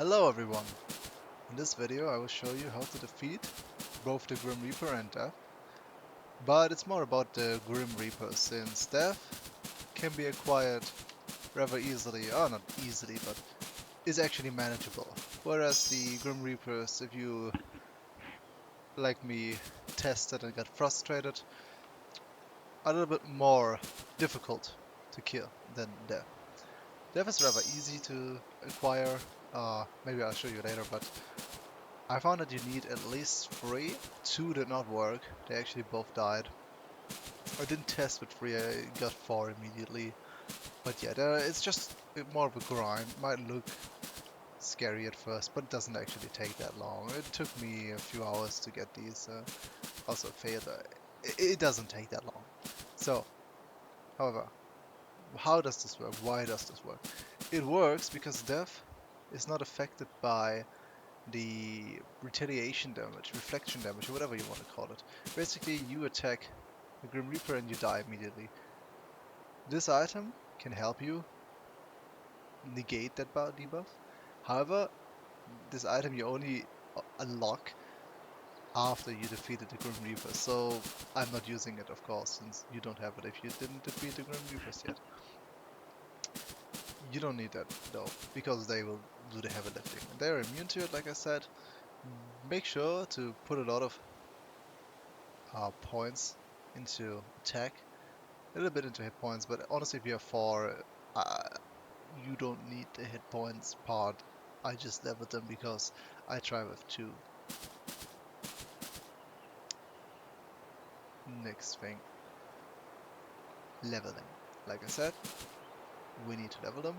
Hello everyone! In this video I will show you how to defeat both the Grim Reaper and Death. But it's more about the Grim Reaper, since Death can be acquired rather easily, or not easily, but is actually manageable. Whereas the Grim Reapers, if you, like me, tested and got frustrated, are a little bit more difficult to kill than Death. Death is rather easy to acquire, maybe I'll show you later, but I found that you need at least 3. 2 did not work. They actually both died. I didn't test with 3, I got 4 immediately. But yeah, it's just more of a grind. Might look scary at first, but it doesn't actually take that long. It took me a few hours to get these. Also failed. It doesn't take that long. So, however, how does this work? Why does this work? It works because Death is not affected by the retaliation damage, reflection damage, or whatever you want to call it. Basically, you attack the Grim Reaper and you die immediately. This item can help you negate that debuff. However, this item you only unlock after you defeated the Grim Reaper, so I'm not using it, of course, since you don't have it if you didn't defeat the Grim Reapers yet. You don't need that though, because they will do the heavy lifting. They're immune to it, like I said. Make sure to put a lot of points into attack, a little bit into hit points, but honestly if you have 4, you don't need the hit points part. I just leveled them because I try with 2. Next thing, leveling. Like I said, we need to level them.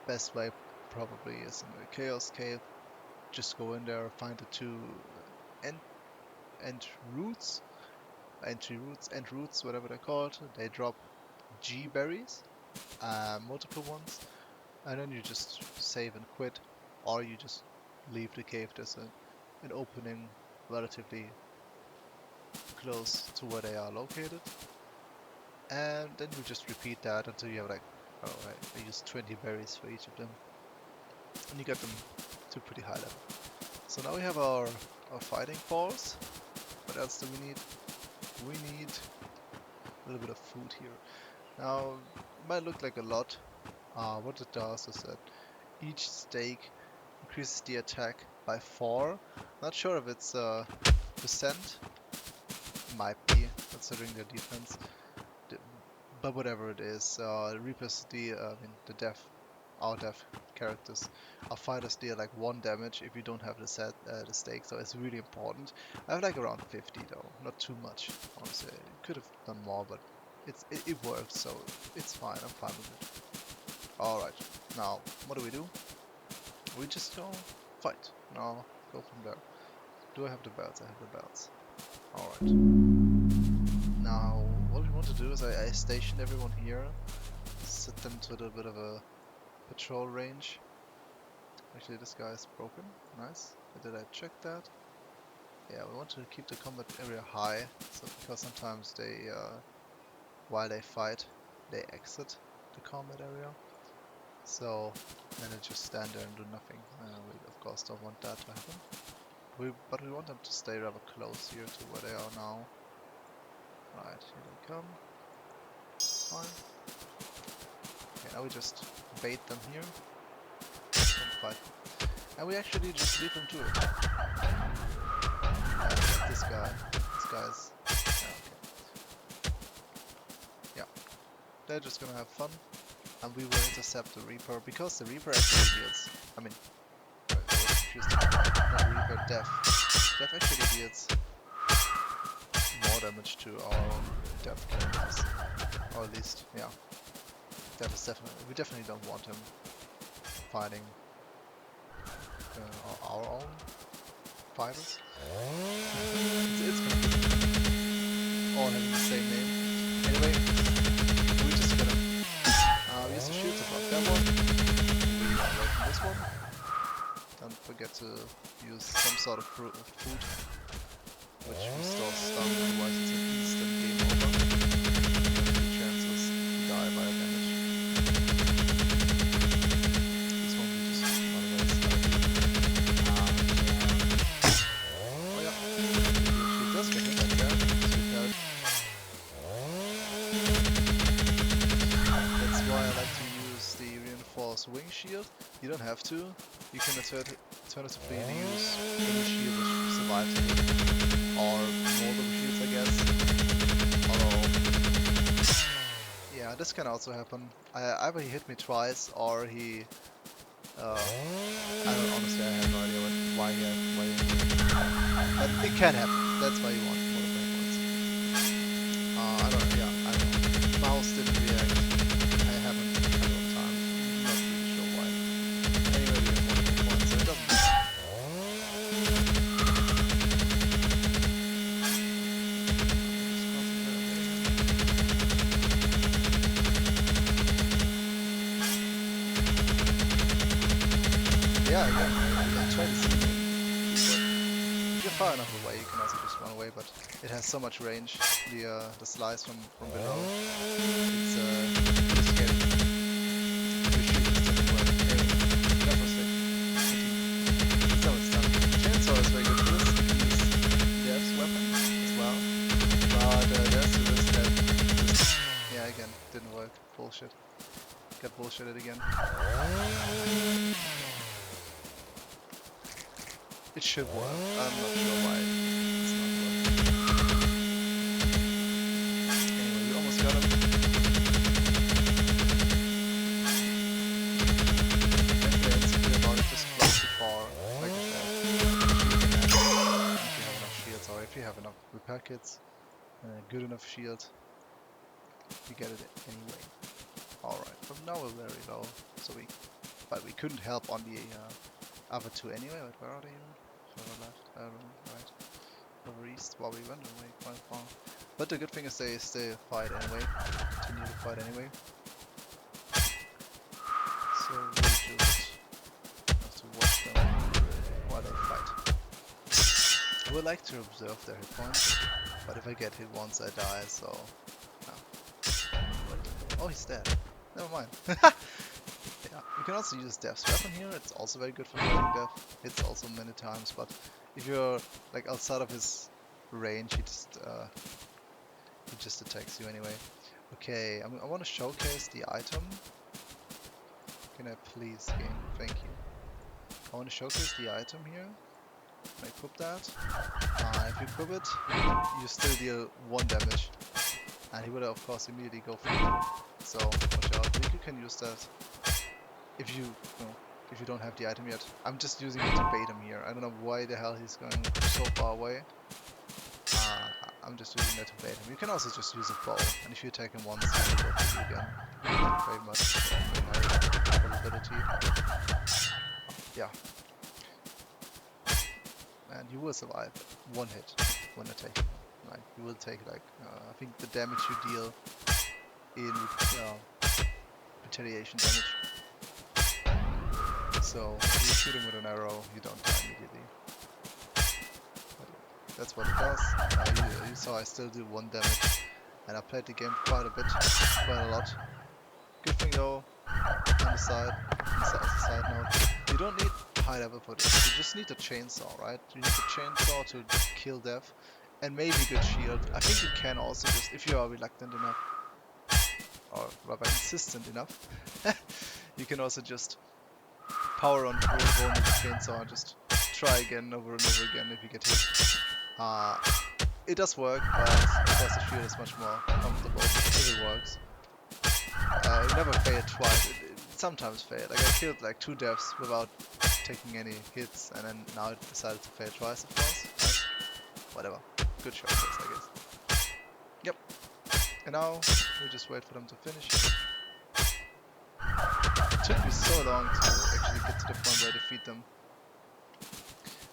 Best way probably is in the Chaos Cave. Just go in there, find the 2 end roots, whatever they're called. They drop G berries, multiple ones, and then you just save and quit, or you just leave the cave. There's an opening relatively close to where they are located, and then you just repeat that until you have like, I use 20 berries for each of them, and you get them to pretty high level. So now we have our fighting force. What else do we need? We need a little bit of food here. Now, it might look like a lot. What it does is that each steak increases the attack by 4. Not sure if it's percent. Might be, considering their defense. But whatever it is, Reapers, our Death characters, our fighters deal like 1 damage if you don't have the stake, so it's really important. I have like around 50 though, not too much, honestly. Could have done more, but it works, so it's fine, I'm fine with it. Alright, now, what do? We just go fight. Now, go from there. Do I have the belts? I have the belts. Alright. Now, what we want to do is I station everyone here, set them to a little bit of a patrol range. Actually, this guy is broken. Nice. Did I check that? Yeah, we want to keep the combat area high, so because sometimes they, while they fight, they exit the combat area. So then they just stand there and do nothing. We of course don't want that to happen. But we want them to stay rather close here to where they are now. Right, here they come. Fine. Okay, now we just bait them here and fight. And we actually just leave them to it. This guy's... Yeah. They're just gonna have fun. And we will intercept the Reaper, because the Reaper actually deals... not Reaper, Death. Death actually deals more damage to our own Death characters. Or at least, yeah. Death is we definitely don't want him fighting our own fighters. It's gonna be all having the same name. Anyway, we're just gonna use the shield to block that one. We are working this one. Don't forget to use some sort of food, which restores stun, otherwise it's an instant game over. Chances to die by damage. This one we just having shield. You don't have to. You can alternatively use any shield which survives a hit, or multiple shields, I guess. Although, yeah, this can also happen. Either he hit me twice, or he. I don't honestly. I have no idea why. But it can happen. That's why you want multiple points. I don't know. Yeah, I don't know. Mouse didn't react. I haven't had a lot of time. Not really sure why. Anyway, we have multiple points, so it doesn't matter. Yeah, I tried to see it. If you're far enough away, you can also just run away, but it has so much range, the slice from below. It's pretty scary. If you shoot, it doesn't work. Anyway, that was it. So it's done. Chainsaw is very good for this. Use Dev's weapon as well. But there's the risk that just, yeah, again, didn't work. Bullshit. Got bullshitted again. It should work. I'm not sure why it's not working. Anyway, we almost got him. And the insecure about it, just close too far, like I said. If you have enough shields, or if you have enough repair kits, and a good enough shield, you get it anyway. Alright, from now we're very low, so but we couldn't help on the other two anyway. But where are they even? Further left, right, over east. Well, we went away quite far. But the good thing is they fight anyway. Continue to fight anyway. So we just have to watch them while they fight. I would like to observe their hit points, but if I get hit once, I die. So, no. Oh, he's dead. Never mind. Yeah, you can also use Dev's weapon here. It's also very good for killing Dev. Hits also many times, but if you're like outside of his range, he just attacks you anyway. Okay, I want to showcase the item. Can I please, game? Thank you. I want to showcase the item here. Can I equip that? If you equip it, you still deal 1 damage, and he will of course immediately go for you. So watch out. You can use that. If you don't have the item yet. I'm just using it to bait him here. I don't know why the hell he's going so far away. I'm just using that to bait him. You can also just use a bow, and if you attack him once, he will go for you again. Very much high probability. Yeah. And you will survive 1 hit when attacking. Right. You will take like I think the damage you deal in retaliation damage. So, if you shoot him with an arrow, you don't die immediately. But that's what it does. You saw I still do 1 damage, and I played the game quite a lot. Good thing though, on the side, as a side note, you don't need high level for this. You just need a chainsaw, right? You need a chainsaw to kill Dev, and maybe good shield. I think you can also just, if you are reluctant enough, or rather insistent enough, you can also just power on full bone with the chainsaw and just try again over and over again if you get hit. It does work, but of course the shield is much more comfortable if it works. It never failed twice. It sometimes failed. Like I killed like 2 devs without taking any hits, and then now it decided to fail twice, of course. Right? Whatever. Good choices, I guess. Yep. And now we just wait for them to finish. It took me so long to actually get to the point where I defeat them.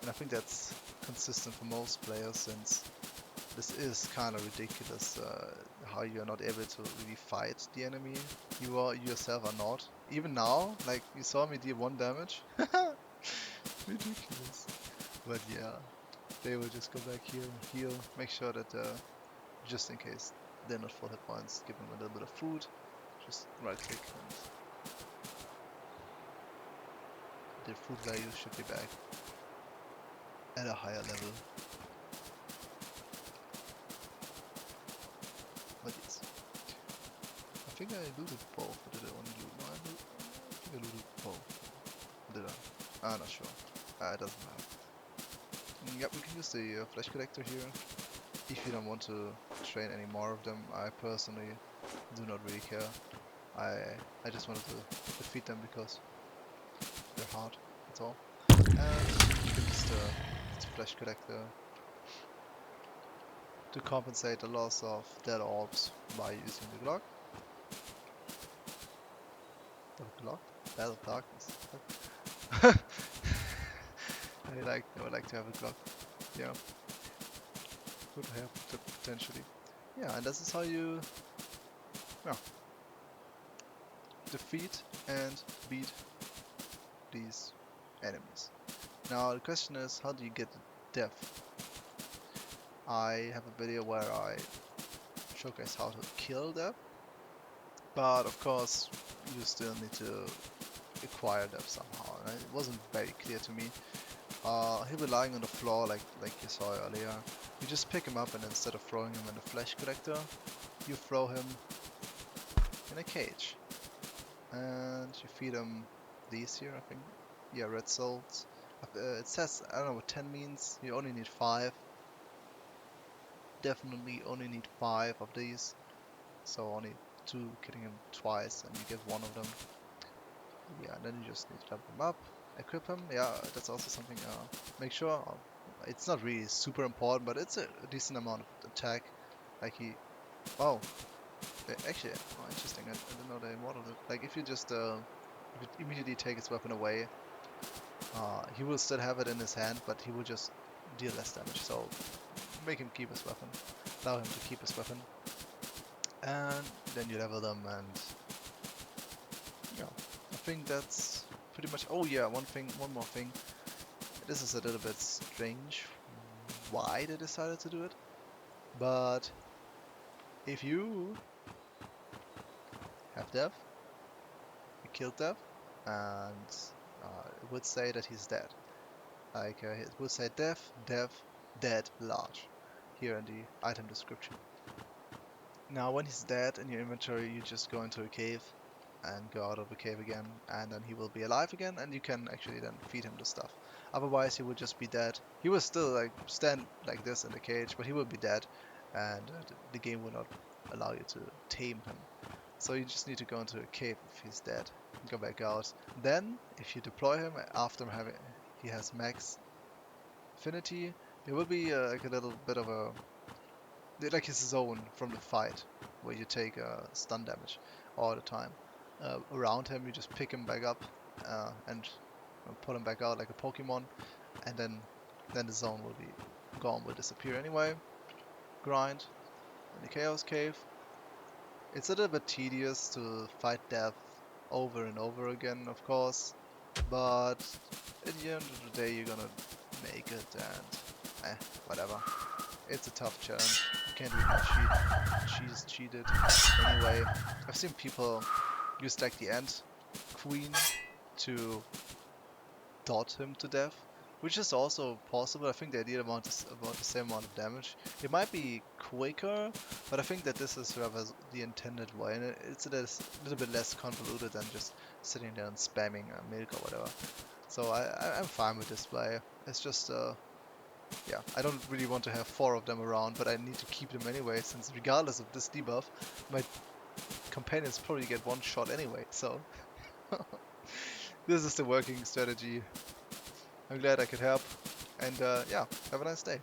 And I think that's consistent for most players, since this is kind of ridiculous how you are not able to really fight the enemy. You yourself are not. Even now, like you saw me deal 1 damage. Ridiculous. But yeah, they will just go back here and heal. Make sure that just in case they're not full hit points, give them a little bit of food. Just right click and their food value should be back at a higher level. But yes, I think I looted both, or did I only loot? No, I Eluded. Oh, did I? I'm not sure. It doesn't matter. Yep, we can use the flesh collector here. If you don't want to train any more of them, I personally do not really care. I just wanted to defeat them because they're hard. That's all. And you can use the flesh collector to compensate the loss of dead orbs by using the Glock. The Glock? Battle of Darkness. I would like to have a Glock. Yeah, would have potentially. Yeah, and this is how you, yeah, defeat and beat these enemies. Now the question is, how do you get the death? I have a video where I showcase how to kill them, but of course you still need to acquire them somehow, and it wasn't very clear to me. He'll be lying on the floor like you saw earlier. You just pick him up, and instead of throwing him in the flesh collector, you throw him in a cage. And you feed him these here, I think. Yeah, red souls. It says, I don't know what 10 means. You only need 5. Definitely only need 5 of these. So only 2, killing him twice, and you get 1 of them. Yeah, and then you just need to level him up, equip him. Yeah, that's also something. Make sure it's not really super important, but it's a decent amount of attack. Like he, oh, actually, oh, interesting. I didn't know they modeled it. Like if you just if you immediately take his weapon away, he will still have it in his hand, but he will just deal less damage. So make him keep his weapon, allow him to keep his weapon, and then you level them, and yeah, I think that's pretty much. Oh yeah, one more thing. This is a little bit strange why they decided to do it, but if you have Dev, you killed Dev, and it would say that he's dead. Like it would say Dev, dead, large, here in the item description. Now when he's dead in your inventory, you just go into a cave and go out of the cave again, and then he will be alive again, and you can actually then feed him the stuff. Otherwise he would just be dead. He will still like stand like this in the cage, but he will be dead, and the game will not allow you to tame him. So you just need to go into a cave if he's dead, go back out. Then if you deploy him after having he has max affinity, there will be like a little bit of a like his zone from the fight where you take stun damage all the time. Around him, you just pick him back up and pull him back out like a Pokemon, and then the zone will be gone, will disappear anyway. Grind in the Chaos Cave. It's a little bit tedious to fight death over and over again, of course, but at the end of the day, you're gonna make it, and whatever. It's a tough challenge. You can't really cheat it. Anyway, I've seen people use like the Ant Queen to dot him to death, which is also possible. I think the idea about the same amount of damage. It might be quicker, but I think that this is rather the intended way, and it's a little bit less convoluted than just sitting there and spamming milk or whatever. So I'm fine with this play. It's just yeah, I don't really want to have 4 of them around, but I need to keep them anyway, since regardless of this debuff, my companions probably get 1 shot anyway, so this is the working strategy. I'm glad I could help, and yeah, have a nice day.